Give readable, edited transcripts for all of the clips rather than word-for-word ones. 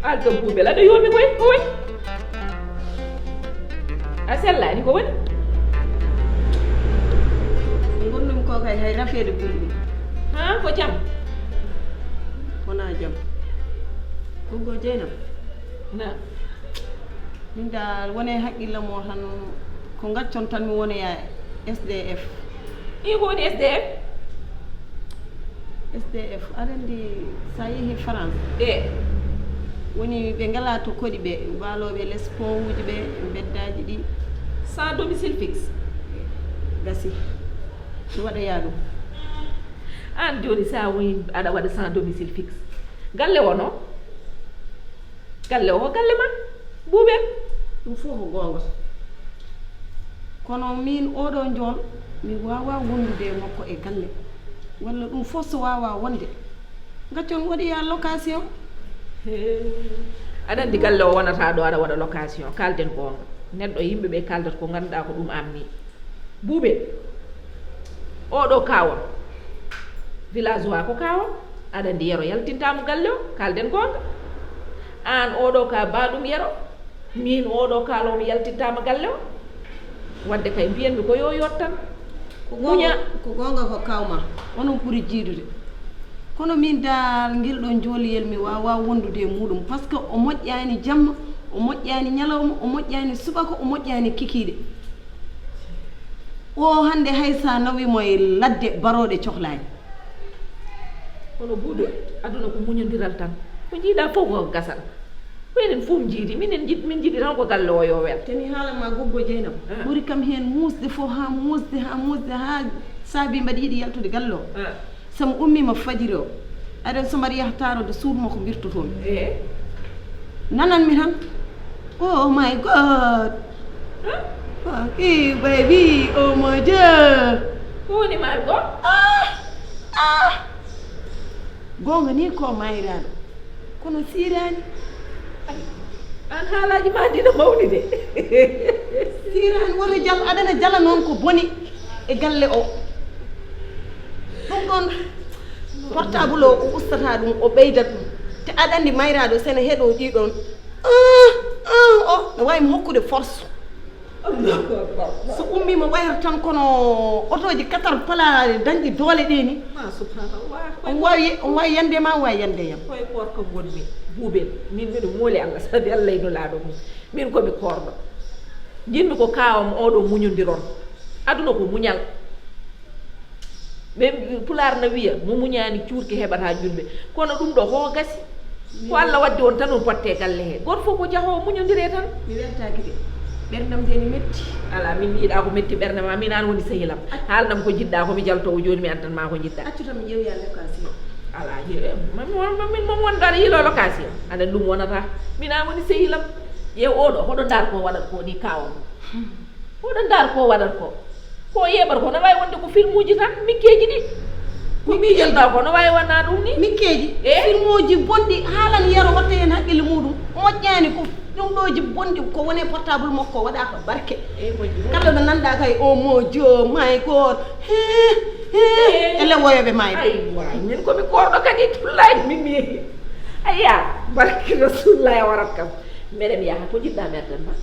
alto buubel aɗa yomi koy ko woni a sellani ko woni gonɗum ko kay hay rafede ɓurɗum ha ko jam wona jam goggo Dieynaba na min dal wone haqqille mo tan ko gaccon tan mi wona ya SDF i ko woni SDF SDF aɗa andi sa yeehi France woni ɓe ngala to koɗi ɓe mbaloɓe less pont uji ɓe beddaji ɗi sans domicile fixe gasi mi waɗaya ɗum an joni sa woni aɗa waɗa sans domicile fixe galle wono galle o ko galle ma ɓuuɓen ɗum fof ko gonga kono min oɗo jol mi wawa wondude e makko e galle walla ɗum fof so wawa wonde gaccon waɗiya location aɗa andi galle o wonata ɗo aɗa waɗa location kalden gonga neɗɗo yimɓeɓe kaldata ko ganduɗa ko ɗum amni buuɓe oɗo kawam villageois ko kawam aɗa andi yero yaltintamo galle o kalden gonga an oɗo ka baɗum yero min oɗo kalomo yaltintama galle o wadde kay mbiyanmi ko yo yot tan muña ko gonga ko kawma onon ɓuuri jiidude kono min dal guel ɗon jooliyel mi wawa wondude e muɗum par ce que o moƴƴani jamma o moƴƴani ñalawma o moƴƴani subaka o moƴƴani kikiɗe o hande hay sa nawimo e ladde baroɗe cohlani kono buuɗe aduna ko muñodiral tan ko jiiɗa fof ko gasal ko enen fof jiiɗi min jiiɗi tan ko galle o yo wel temi haalama goggo Dieynaba ɓuuri kam hen musde fof ha musde ha saabi mbaɗa yiiɗi yaltude galle o somi ummima fajiri o aɗen so mbaɗa yaha tarode suuduma ko birtotomi nananmi tan oh my god baby oh my dear ko woni my god gonga ni ko mayiraɗo kono sirani an haalaji ma dina mawni de sirani woto jal aɗana jala noon ko boni e galle o ɗum ɗon portable o ustata ɗum o ɓeydat ɗum te aɗa andi mayraɗo sene heeɗo ɗiɗon o no waymi hokkude force so ummima wayata tan kono otoji 4 pala dañɗi doole ɗe ni ma subhanallah on wawi yande ma wawi yande yam koye korka gonmi buuɓen min miɗo mooli Allah saabi Allah ino laaɗo mum min komi korɗo jinmi ko kawam oɗo muñodiron aduna ko muñal ɓe pular na wiya mo muñani cuurki heɓata julɓe kono ɗum ɗo ho gasi ko Allah waddi on tan on potte galle he goto fof ko jaahowo muñodire tan mi weltaki de ɓerdam deni metti ala min yiiɗa ko metti ɓerde ma min an woni sehilam haalnam ko jiɗɗa komi jaltowo joni mi antanma ko jiɗɗa accu tan mi ƴewya location ala min mom wonɗo aɗa yiilo location aɗa ɗum wonata min an woni sehilam ƴeew oɗo hoɗo dar ko waɗat ko ni kawam hoɗo dar ko waɗat ko yeɓata ko no wawi wonde ko film uji tan mikkeji ɗi ko miijolta ko no wawi wonna ɗum ni mikkeji film uji bonɗi haalan yero watta hen haqqille muɗum moƴƴani ko ɗum ɗoji bonɗi ko woni portable makko waɗaka barke kala ɗo nanɗa kay o mojo my god ele woyoɓe mayde aywa min komi korɗo kadi tullaji mimi ayya barke rasulillahi a warat kam mbeɗen yaha ko jiɗɗa merden ma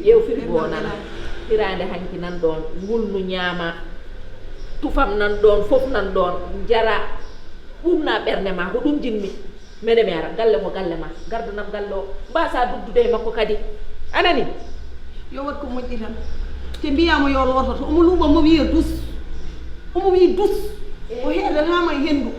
ƴeew frigo o nana hirande hanki nan ɗon ngulnu ñaama tufam nan ɗon fof nan ɗon jara ɓumna ɓerde ma ko ɗum jinmi mbeɗe mi ara galle mo galle ma gardanam galle o mbasa duddude e makko kadi anani yo wat ko moƴƴi tan te mbiyama yo lortoto omo luuɓa mo wiya dus omo wi dus o heɗatama e hendu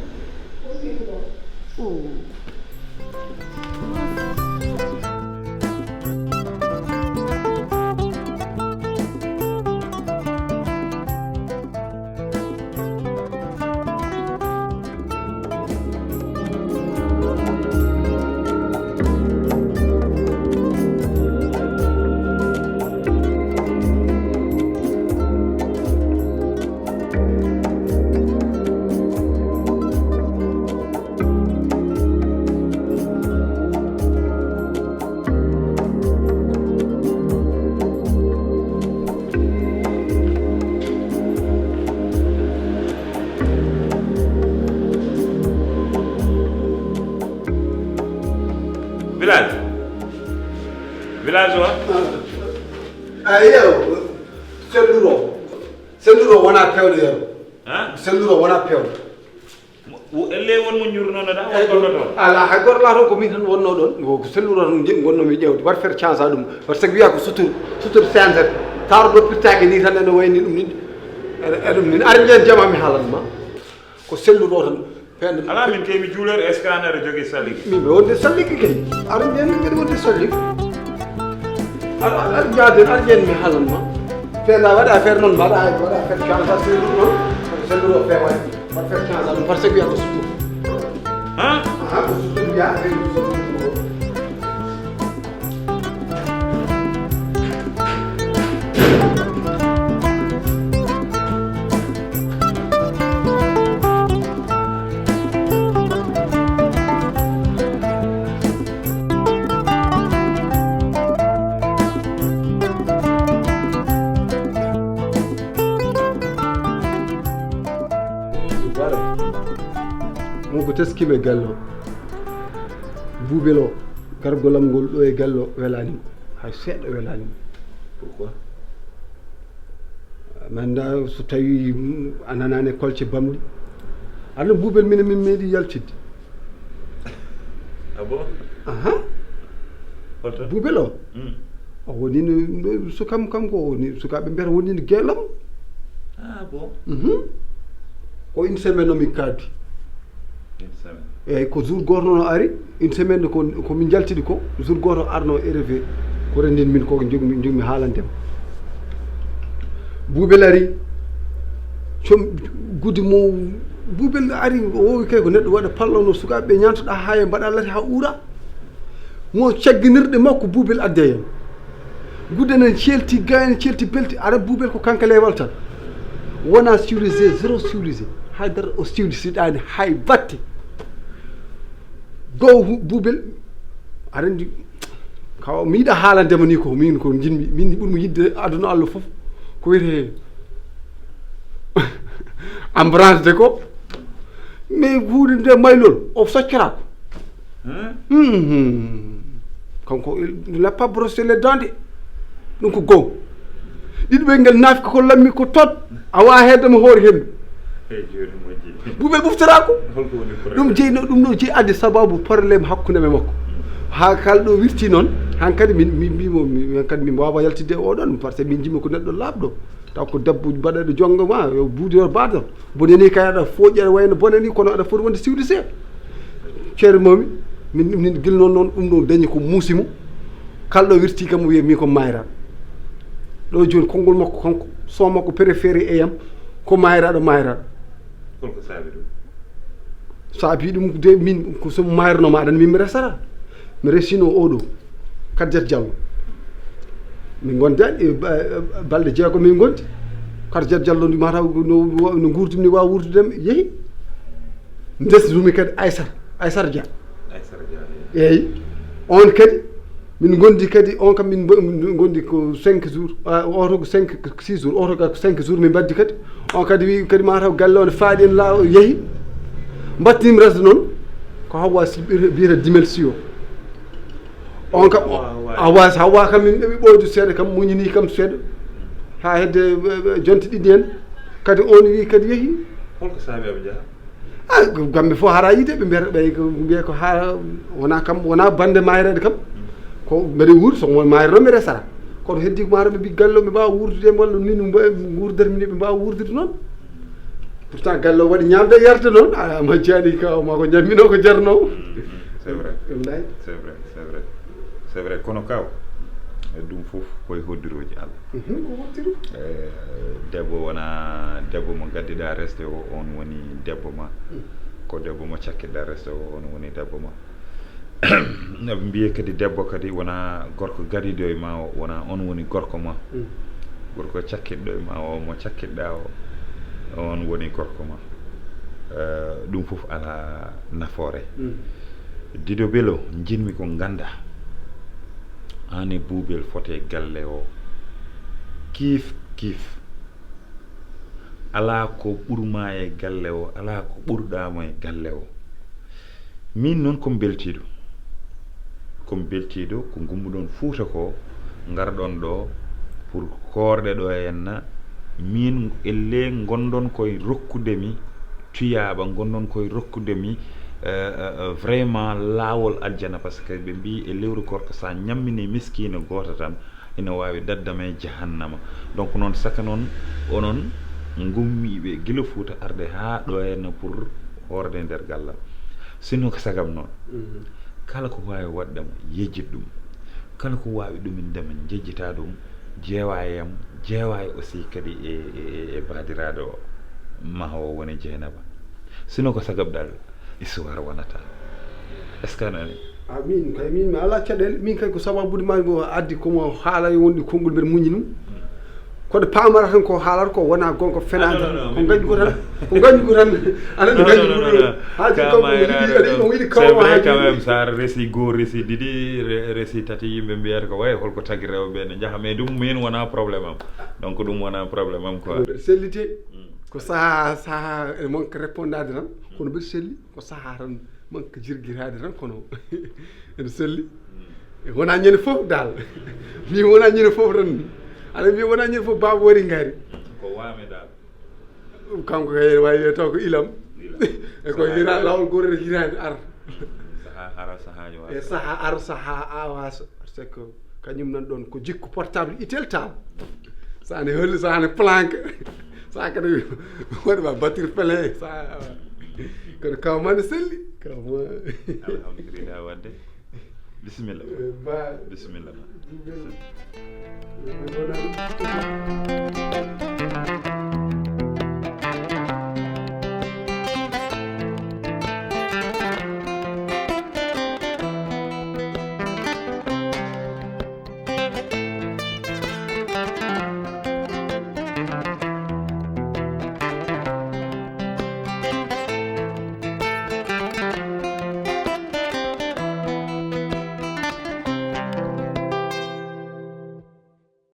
Azwa. Ayo, selluro wona pewde yero. Selluro wona pewde. Elle won mo ñurno na da won gollo ala hay gor la ko min tan wonno don ko selluro tan gonno mi ƴewde wat faire chance dum par ce que wiya ko sutur senzer tardo pittaake ni tan no wayni dum ni edum ni arjen jama mi halanma ko selluro tan pen ala min kay mi juleur scanner jogi saliki mi be wonde saliki kay arjen mi wonde saliki ala arjen mi halanma pen la wada affaire non wada faire chance selluro fe wadi wat faire chance dum par ce que wiya ko sutur ko sutur wiya teskiɓe gallo buubel o gargolam ngol ɗo e gallo welanimo hay seeɗa welanimo pourquoi manda so tawi a nanani kolce bamɗi anda buubel min meeɗi yaltidde ah bon buubel o o wonino so kam ko woni sukaɓe mbiyata wonino gueelam ah bon ko une semaine omin kaddi eyyi ko jour goto noon ari une semaine ko min jaltiɗi ko jour goto arno élevé ko rendin min ko jogmi haalandema buubel ari guddi mo buubel ari o wowi kay ko neɗɗo waɗa pallono sukaɓeɓe ñantoɗa ha e mbaɗa lati ha uura mo cagguinirɗe makko buubel adde hen gudde nen celti gayne celti belti ara buubel ko kanka lewal tan wona civilisé zéro civilisé haydara o civilisiɗani hay batte gow buubel aɗa andi kaw mi yiɗa haalandema ni ko min ko jinmi min ɓurmi yidde aduna Allah foof ko wiyete embrance de ko mais huude nde maylol o soccorako kanko il n'a pas brossé les dents de ɗum ko gow ɗiɗo ɓe ngel naafi ko lammi ko tot a wawa heddema hoore hendu buubel ɓuftorako ɗum jeyno ɗum ɗo jeyi adde sababu probléme hakkude me makko ha kalɗo wirti noon han kadi min mbimo min kadi min wawa yaltidde oɗon par ce que min jimmi ko neɗɗo laaɓɗo taw ko debbo mbaɗaɗo jonga ma yo buudor bador bonani kay aɗa fooƴere wayno bonani kono aɗa foti wonde civilisé ceere momi min guil noon ɗum ɗo dañi ko muusimo kalɗo wirti kam wiye min ko mayraɗo ɗo joni konngol makko kanko son makko préféré e yam ko mayraɗo holko saabi ɗum saabi ɗum de min ko somo mayrnoma aɗani min mi resata mi resino oɗo Kadiat Diallo min gondani balɗe jeego min gondi Kadiat Diallo mataw no gurdumi ni wawa wurdudema yeehi desdumi kadi Aissata Dia eyyi on kadi min gondi kadi on kam min gondi ko 5 jours oto ko 6 jours oto ko 5 jours min baddi kadi on kadi wi kadi mataw galle on faaɗi en la yeehi mbattinimi resde noon ko hawa biyata dimelsio on kam hawa kam min ɗeɓi ɓoydu seeɗa kam muñini kam seeɗa ha hedde jonte ɗiɗi hen kadi on wi kadi yeehi holko saabi aɓe jaaha gamɓe fof hara yiide ɓe mbiyata ɓe mbiya ko ha wona kam wona bande mayrede kam ko mbeɗa wuurdi so mayro mi resata kono heddi ko mataw ɓe mbi galle o ɓe mbawa wurdude walla min gurdata ɓe mbawa wurdude noon pourtant galle o waɗi ñamde e yarde noon ma jaani kaw ma ko jammino ko jarno c'est vrai c'est vrai c'est vrai c'est vrai kono kaw ɗum fof koye hoddiroji Allah debbo wona debbo mo gaddiɗa resde o on woni debbo ma ko debbo mo cakkiɗa resde o on woni debbo ma ɓe mbiye kadi debbo kadi wona gorko gariɗo e ma o wona on woni gorko ma gorko cakkiɗɗo e ma o mo cakkiɗɗa o on woni gorko ma ɗum fof ala nafoore Dido Bello jinmi ko ganda an e buubel fote galle o kiif kiif ala ko ɓurma e galle o ala ko ɓurɗama e galle o min noon komi beltiɗo ko gummuɗon Fuuta ko ngarɗon ɗo pour koorɗe ɗo henna min elle gonɗon koye rokkudemi tuyaaba gonɗon koye rokkudemi vraiment laawol aljana par ce que ɓe mbi e lewru korka sa ñammini miskino goto tan ina wawi daddame jahannama donc noon saka noon onon gummiɓe guila Fouta arde ha ɗo henna pour horde nder galla sinno ko sagam noon kala ko wawi waɗdema yejjit ɗum kala ko wawi ɗumin ndema jejjita ɗum jeewa e yam jeewa e aussi kadi e badiraɗo o maha o woni Dieynaba sino ko sagabɗal histoire wonata est ce que anani min kay min mi ala caɗele min kay ko sababude ma go addi komo haala e wonɗi konngol mbeɗa muñi ɗum koɗe pamara tan ko haalata ko wona gonga fenade ko gañi ko tan anan gañi haaji kam yiɗi kaw c'est quand même sa resi go resi ɗiɗi resi tati yimɓe mbiyata ko way holko tagui rewɓe ne jaaha mais ɗum min wona probléme am donc ɗum wona probléme am quoi sellité ko saha e manque répondade tan kono mbeɗa selli ko saha tan manque jirguirade tan kono ene selli wona ñande foof dal mi wona ñande foof tan aɗa mbiya wona ñande foof baba wari gaari ko wame dal kanko kay wawi taw ko ilam e ko hira lawol goto hirade ar saha ara sahaji wa e saha ar saha awas c'est que kañum nan ɗon ko jikku portable itel tal sane holli sane planque sa kadi waɗima battir plein sa kono kawmane selli kawma alhamdulillah wadde bisimilla bisimilla